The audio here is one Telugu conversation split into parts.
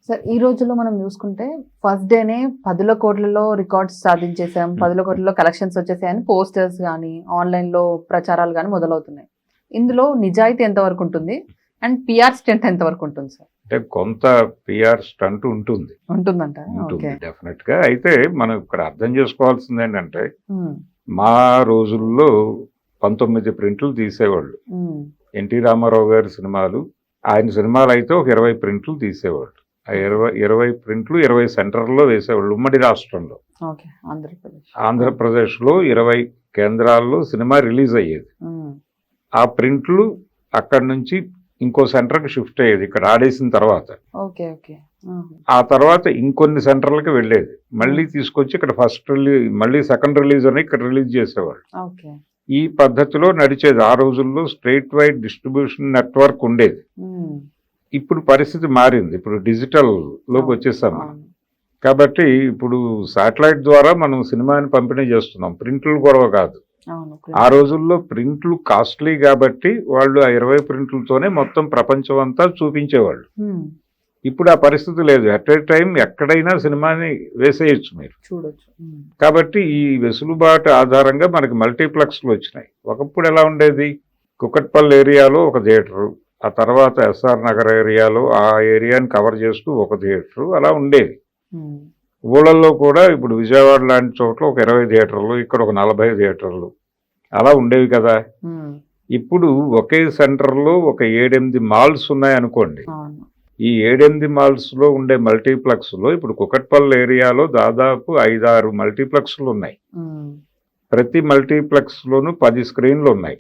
సార్ ఈ రోజుల్లో మనం చూసుకుంటే ఫస్ట్ డేనే 10 కోట్లలో రికార్డ్స్ సాధించేసాం, 10 కోట్లలో కలెక్షన్స్ వచ్చేసాయని పోస్టర్స్ కానీ ఆన్లైన్లో ప్రచారాలు కానీ మొదలవుతున్నాయి. ఇందులో నిజాయితీ ఎంతవరకు ఉంటుంది అండ్ పిఆర్ స్టంట్ ఎంతవరకు ఉంటుంది సార్? అంటే కొంత పిఆర్ స్టంట్ ఉంటుంది, ఉంటుందంట. డెఫినెట్ గా. అయితే మనం ఇక్కడ అర్థం చేసుకోవాల్సింది ఏంటంటే, మా రోజుల్లో 19 ప్రింట్లు తీసేవాళ్ళు. ఎన్టీ రామారావు గారి సినిమాలు, ఆయన సినిమాలు అయితే ఒక 20 ప్రింట్లు తీసేవాళ్ళు. ఆ 20 ప్రింట్లు 20 సెంటర్లో వేసేవాళ్ళు ఉమ్మడి రాష్ట్రంలో. ఆంధ్రప్రదేశ్లో 20 కేంద్రాల్లో సినిమా రిలీజ్ అయ్యేది. ఆ ప్రింట్లు అక్కడి నుంచి ఇంకో సెంటర్కి షిఫ్ట్ అయ్యేది ఇక్కడ ఆడేసిన తర్వాత. ఆ తర్వాత ఇంకొన్ని సెంటర్లకి వెళ్ళేది, మళ్ళీ తీసుకొచ్చి ఇక్కడ ఫస్ట్ రిలీజ్, మళ్ళీ సెకండ్ రిలీజ్ అని ఇక్కడ రిలీజ్ చేసేవాళ్ళు. ఈ పద్ధతిలో నడిచేది. ఆ రోజుల్లో స్ట్రైట్ వైడ్ డిస్ట్రిబ్యూషన్ నెట్వర్క్ ఉండేది. ఇప్పుడు పరిస్థితి మారింది, ఇప్పుడు డిజిటల్ లోకి వచ్చేసాం మనం. కాబట్టి ఇప్పుడు శాటిలైట్ ద్వారా మనం సినిమాని పంపిణీ చేస్తున్నాం, ప్రింట్లు గొడవ కాదు. ఆ రోజుల్లో ప్రింట్లు కాస్ట్లీ కాబట్టి వాళ్ళు ఆ 20 ప్రింట్లతోనే మొత్తం ప్రపంచం అంతా చూపించేవాళ్ళు. ఇప్పుడు ఆ పరిస్థితి లేదు. ఎట్ ఏ టైం ఎక్కడైనా సినిమాని వేసేయచ్చు మీరు, చూడొచ్చు. కాబట్టి ఈ వెసులుబాటు ఆధారంగా మనకి మల్టీప్లెక్స్లు వచ్చినాయి. ఒకప్పుడు ఎలా ఉండేది, కుకట్పల్లి ఏరియాలో ఒక థియేటరు, ఆ తర్వాత ఎస్ఆర్ నగర్ ఏరియాలో ఆ ఏరియాని కవర్ చేస్తూ ఒక థియేటరు, అలా ఉండేది. ఊళ్ళల్లో కూడా ఇప్పుడు విజయవాడ లాంటి చోట్ల ఒక 20 థియేటర్లు, ఇక్కడ ఒక 40 థియేటర్లు అలా ఉండేవి కదా. ఇప్పుడు ఒకే సెంటర్లో ఒక 7-8 మాల్స్ ఉన్నాయనుకోండి. ఈ 7-8 మాల్స్లో ఉండే మల్టీప్లెక్స్లో ఇప్పుడు కుకట్పల్లి ఏరియాలో దాదాపు 5-6 మల్టీప్లెక్స్లు ఉన్నాయి. ప్రతి మల్టీప్లెక్స్లోనూ 10 స్క్రీన్లు ఉన్నాయి.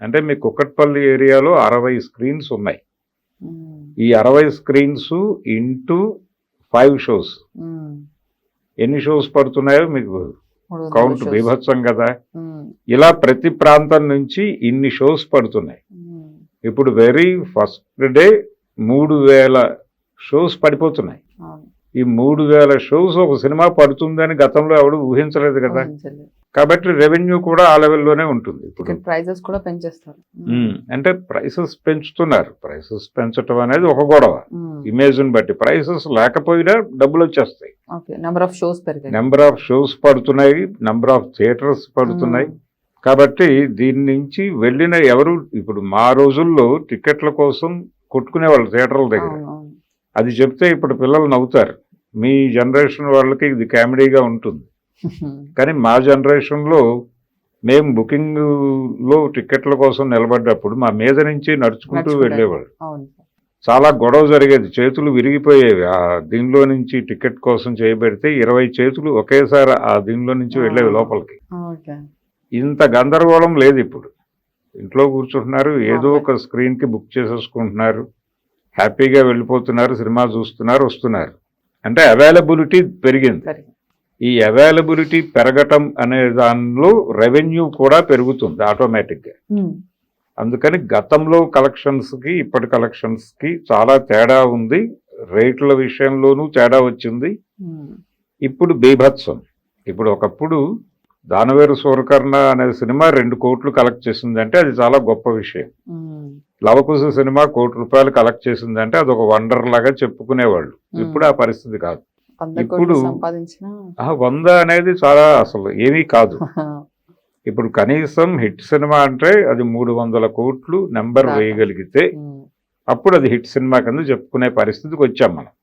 అంటే మీ కుకట్పల్లి ఏరియాలో 60 స్క్రీన్స్ ఉన్నాయి. ఈ 60 స్క్రీన్స్ ఇంటూ 5 షోస్, ఎన్ని షోస్ పడుతున్నాయో మీకు కౌంట్ బీభత్సం కదా. ఇలా ప్రతి ప్రాంతం నుంచి ఇన్ని షోస్ పడుతున్నాయి. ఇప్పుడు వెరీ ఫస్ట్ డే 3000 షోస్ పడిపోతున్నాయి. ఈ 3000 షోస్ ఒక సినిమా పడుతుందని గతంలో ఎవడు ఊహించలేదు కదా. కాబట్టి రెవెన్యూ కూడా ఆ లెవెల్లోనే ఉంటుంది. ఇప్పుడు ప్రైసెస్ కూడా పెంచేస్తారు. అంటే ప్రైసెస్ పెంచుతున్నారు. ప్రైసెస్ పెంచడం అనేది ఒక గొడవ, ఇమేజ్ని బట్టి. ప్రైసెస్ లేకపోయినా డబ్బులు వచ్చేస్తాయి. నెంబర్ ఆఫ్ షోస్ పడుతున్నాయి, నెంబర్ ఆఫ్ థియేటర్స్ పడుతున్నాయి. కాబట్టి దీని నుంచి వెళ్ళిన ఎవరు, ఇప్పుడు మా రోజుల్లో టికెట్ల కోసం కొట్టుకునేవాళ్ళు థియేటర్ల దగ్గర. అది చెప్తే ఇప్పుడు పిల్లలు నవ్వుతారు. మీ జనరేషన్ వాళ్ళకి ఇది కామెడీగా ఉంటుంది. కానీ మా జనరేషన్లో మేము బుకింగ్లో టికెట్ల కోసం నిలబడ్డప్పుడు మా మీద నుంచి నడుచుకుంటూ వెళ్ళేవాళ్ళు. చాలా గొడవ జరిగేది, చేతులు విరిగిపోయేవి. ఆ దీనిలో నుంచి టికెట్ కోసం చేయబెడితే 20 చేతులు ఒకేసారి ఆ దీనిలో నుంచి వెళ్ళేవి లోపలికి. ఇంత గందరగోళం లేదు ఇప్పుడు. ఇంట్లో కూర్చుంటున్నారు, ఏదో ఒక స్క్రీన్కి బుక్ చేసేసుకుంటున్నారు, హ్యాపీగా వెళ్ళిపోతున్నారు, సినిమా చూస్తున్నారు, వస్తున్నారు. అంటే అవైలబిలిటీ పెరిగింది. ఈ అవైలబిలిటీ పెరగటం అనే దానిలో రెవెన్యూ కూడా పెరుగుతుంది ఆటోమేటిక్గా. అందుకని గతంలో కలెక్షన్స్కి ఇప్పటి కలెక్షన్స్కి చాలా తేడా ఉంది. రేట్ల విషయంలోనూ తేడా వచ్చింది. ఇప్పుడు బీభత్సం. ఇప్పుడు ఒకప్పుడు దానవేరు సూరకర్ణ అనే సినిమా 2 కోట్లు కలెక్ట్ చేసిందంటే అది చాలా గొప్ప విషయం. లవకుశ సినిమా 1 కోటి రూపాయలు కలెక్ట్ చేసిందంటే అది ఒక వండర్ లాగా చెప్పుకునేవాళ్ళు. ఇప్పుడు ఆ పరిస్థితి కాదు. ఇప్పుడు 100 అనేది చాలా అసలు ఏమీ కాదు. ఇప్పుడు కనీసం హిట్ సినిమా అంటే అది 300 కోట్లు నెంబర్ వేయగలిగితే అప్పుడు అది హిట్ సినిమా కింద చెప్పుకునే పరిస్థితికి వచ్చాం మనం.